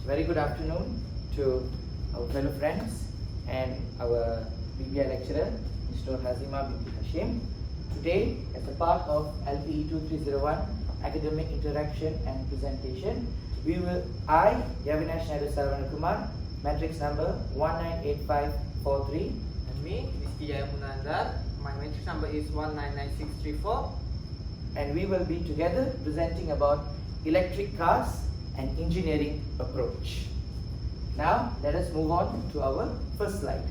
Very good afternoon to our fellow friends and our BBI lecturer, Mr. Hazima binti Hashim. Today, as a part of LPE 2301 academic interaction and presentation, I, Yavinash Naidu Saravanakumar, matrix number 198543, And me, Mr. Jaya Munandar. My matrix number is 199634. and we will be together presenting about electric cars and engineering approach. Now, let us move on to our first slide.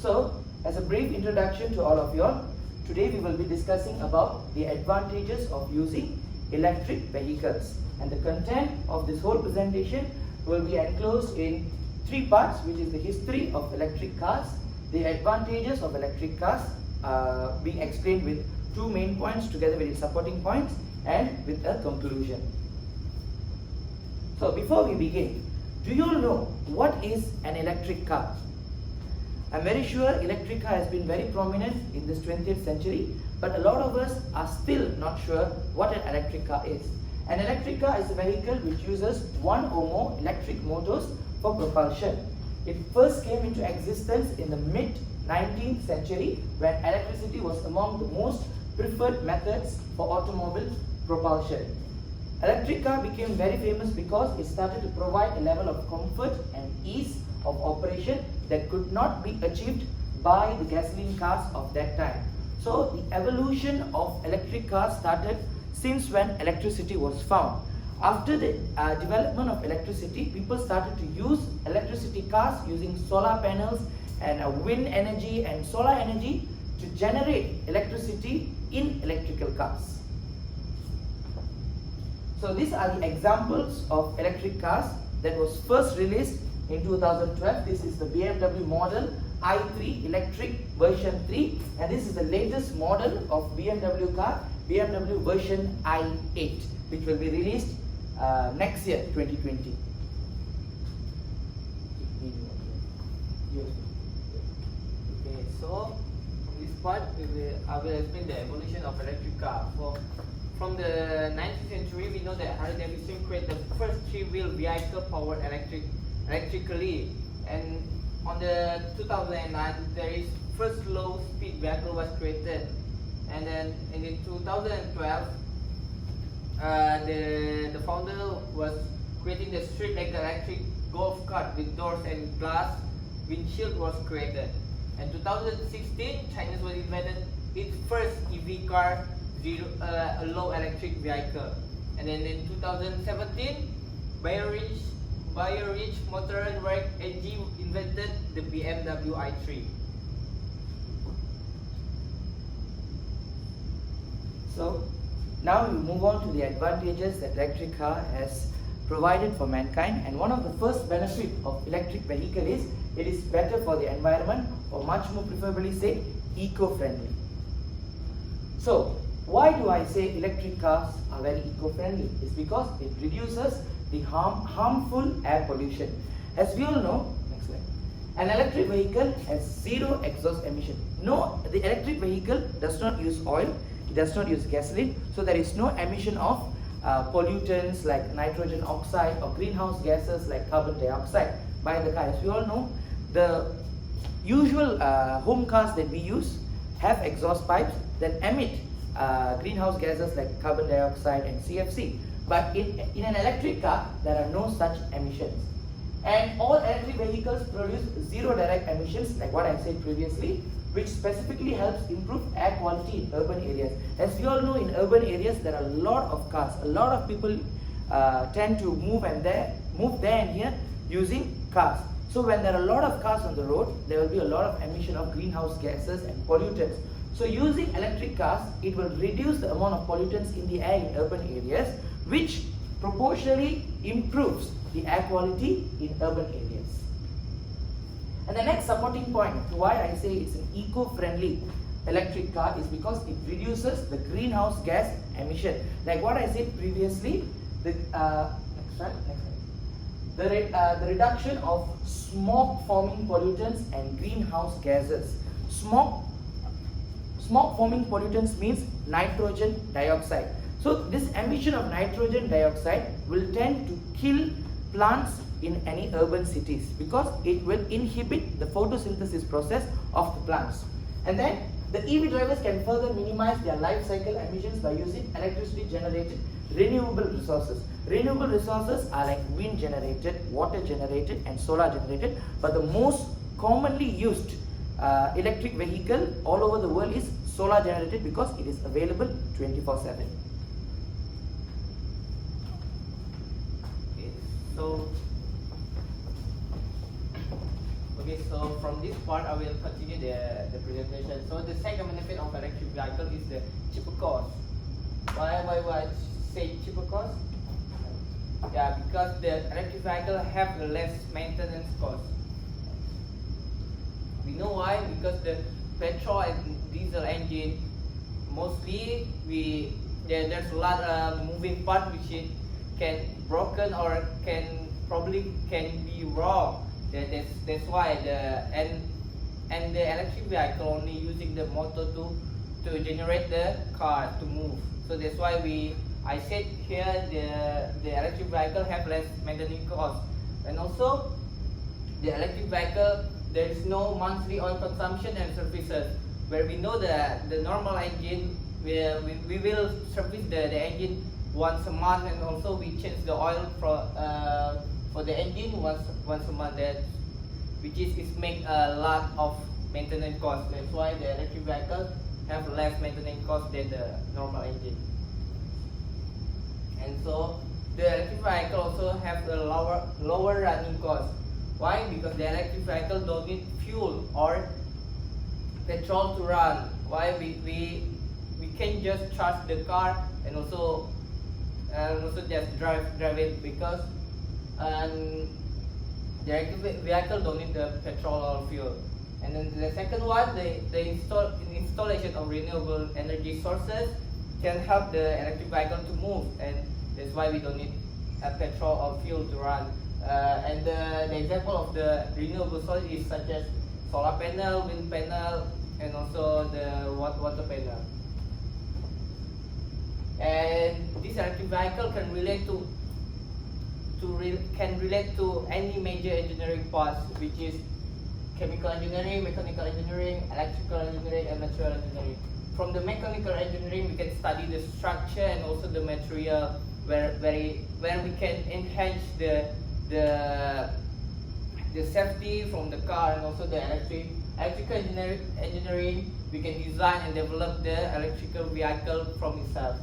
So, as a brief introduction to all of you all, today we will be discussing about the advantages of using electric vehicles, and the content of this whole presentation will be enclosed in three parts, which is the history of electric cars, the advantages of electric cars being explained with two main points together with its supporting points and with a conclusion. So before we begin, do you all know what is an electric car? I'm very sure electric car has been very prominent in this 20th century, but a lot of us are still not sure what an electric car is. An electric car is a vehicle which uses one or more electric motors for propulsion. It first came into existence in the mid-19th century when electricity was among the most preferred methods for automobile propulsion. Electric car became very famous because it started to provide a level of comfort and ease of operation that could not be achieved by the gasoline cars of that time. So the evolution of electric cars started since when electricity was found. After the development of electricity, people started to use electricity cars using solar panels and wind energy and solar energy to generate electricity in electrical cars. So these are the examples of electric cars that was first released in 2012. This is the BMW model i3 electric version 3, and this is the latest model of BMW car, BMW version i8, which will be released next year, 2020. Okay, so in this part, I will explain the evolution of electric car. From the 19th century, we know that Harley Davidson created the first three-wheel vehicle powered electrically, and on the 2009, there is first low-speed vehicle was created, and then in 2012, the founder was creating the street-legal electric golf cart with doors and glass windshield was created. In 2016, China was invented its first EV car, a low electric vehicle, and then in 2017, BioRich Motor and Work AG invented the BMW i3. So now we move on to the advantages that electric car has provided for mankind, and one of the first benefit of electric vehicle is it is better for the environment, or much more preferably say eco-friendly. So why do I say electric cars are very eco-friendly? It's because it reduces the harmful air pollution. As we all know, next slide, an electric vehicle has zero exhaust emission. No, the electric vehicle does not use oil, it does not use gasoline, so there is no emission of pollutants like nitrogen oxide or greenhouse gases like carbon dioxide by the car. As we all know, the usual home cars that we use have exhaust pipes that emit greenhouse gases like carbon dioxide and CFC. But in an electric car, there are no such emissions. And all electric vehicles produce zero direct emissions, like what I said previously, which specifically helps improve air quality in urban areas. As we all know, in urban areas, there are a lot of cars. A lot of people tend to move there and here using cars. So when there are a lot of cars on the road, there will be a lot of emission of greenhouse gases and pollutants. So using electric cars, it will reduce the amount of pollutants in the air in urban areas, which proportionally improves the air quality in urban areas. And the next supporting point to why I say it's an eco-friendly electric car is because it reduces the greenhouse gas emission. Like what I said previously, the reduction of smoke-forming pollutants and greenhouse gases. Smoke-forming pollutants means nitrogen dioxide. So this emission of nitrogen dioxide will tend to kill plants in any urban cities because it will inhibit the photosynthesis process of the plants. And then the EV drivers can further minimize their life cycle emissions by using electricity generated renewable resources. Renewable resources are like wind generated, water generated and solar generated, but the most commonly used electric vehicle all over the world is solar generated because it is available 24/7. So from this part I will continue the presentation. So the second benefit of electric vehicle is the cheaper cost. Why I say cheaper cost? Yeah, because the electric vehicle have the less maintenance cost. We know why, because the petrol and diesel engine mostly there's a lot of moving part which it can broken or can be wrong. That's why the electric vehicle only using the motor to generate the car to move. So that's why I said here the electric vehicle have less maintenance cost. And also the electric vehicle, there is no monthly oil consumption and services, where we know that the normal engine we will service the engine once a month, and also we change the oil for the engine once a month, which is make a lot of maintenance cost. That's why the electric vehicle have less maintenance cost than the normal engine. And so the electric vehicle also have a lower running cost. Why? Because the electric vehicle don't need fuel or petrol to run. Why? We can just charge the car and also just drive it, because the electric vehicle don't need the petrol or fuel. And then the second one, the installation of renewable energy sources can help the electric vehicle to move, and that's why we don't need a petrol or fuel to run. And the example of the renewable source is such as solar panel, wind panel, and also the water panel. And this electric vehicle can relate to any major engineering parts, which is chemical engineering, mechanical engineering, electrical engineering, and material engineering. From the mechanical engineering, we can study the structure and also the material, where we can enhance the safety from the car, and also the electrical engineering. We can design and develop the electrical vehicle from itself.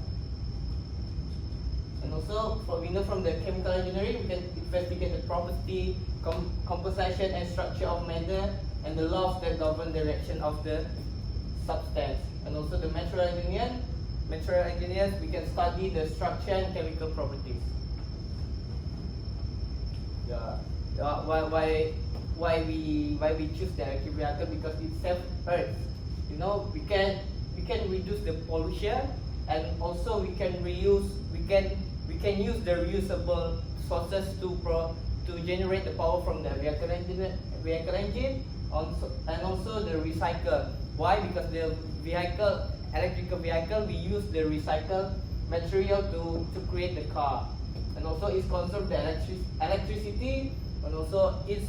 And also, we know from the chemical engineering, we can investigate the property, composition and structure of matter, and the laws that govern the reaction of the substance. And also the material engineers, we can study the structure and chemical properties. Why we choose the electric vehicle? Because it saves Earth. You know, we can reduce the pollution, and also we can use the reusable sources to generate the power from the vehicle engine, and also the recycle. Why? Because the electrical vehicle, we use the recycled material to create the car, and also it conserves the electricity, and also it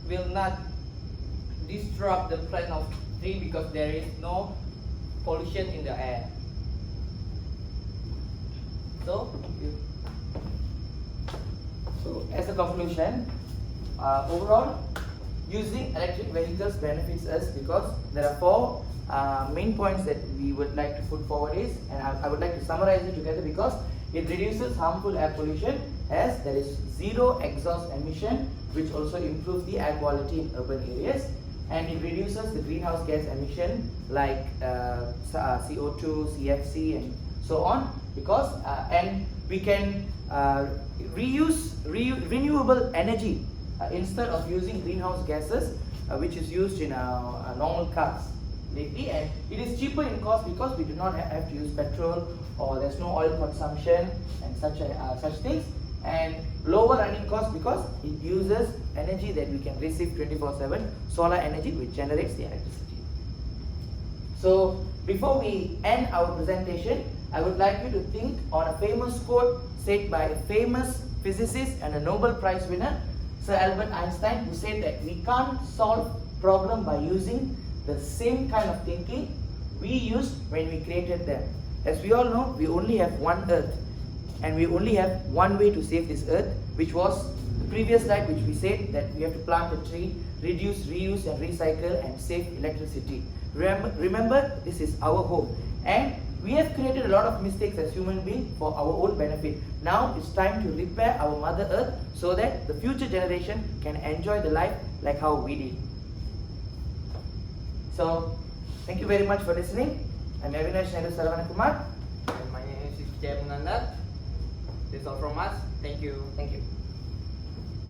will not disrupt the plant of tree because there is no pollution in the air. So as a conclusion, overall, using electric vehicles benefits us because there are four main points that we would like to put forward is, and I would like to summarize it together, because it reduces harmful air pollution as there is zero exhaust emission, which also improves the air quality in urban areas, and it reduces the greenhouse gas emission like CO2, CFC and so on, because and we can reuse renewable energy instead of using greenhouse gases, which is used in normal cars lately, and it is cheaper in cost because we do not have to use petrol, or there's no oil consumption and such things, and lower running cost because it uses energy that we can receive 24/7, solar energy, which generates the electricity. So before we end our presentation, I would like you to think on a famous quote said by a famous physicist and a Nobel Prize winner, Sir Albert Einstein, who said that we can't solve problem by using the same kind of thinking we used when we created them. As we all know, we only have one earth, and we only have one way to save this earth, which was the previous slide, which we said that we have to plant a tree, reduce, reuse and recycle and save electricity. Remember, this is our home, and we have created a lot of mistakes as human beings for our own benefit. Now it's time to repair our Mother Earth so that the future generation can enjoy the life like how we did. So, thank you very much for listening. I'm Avinash Nehru Saravanakumar. And my name is Jay Munandar. That's all from us. Thank you. Thank you.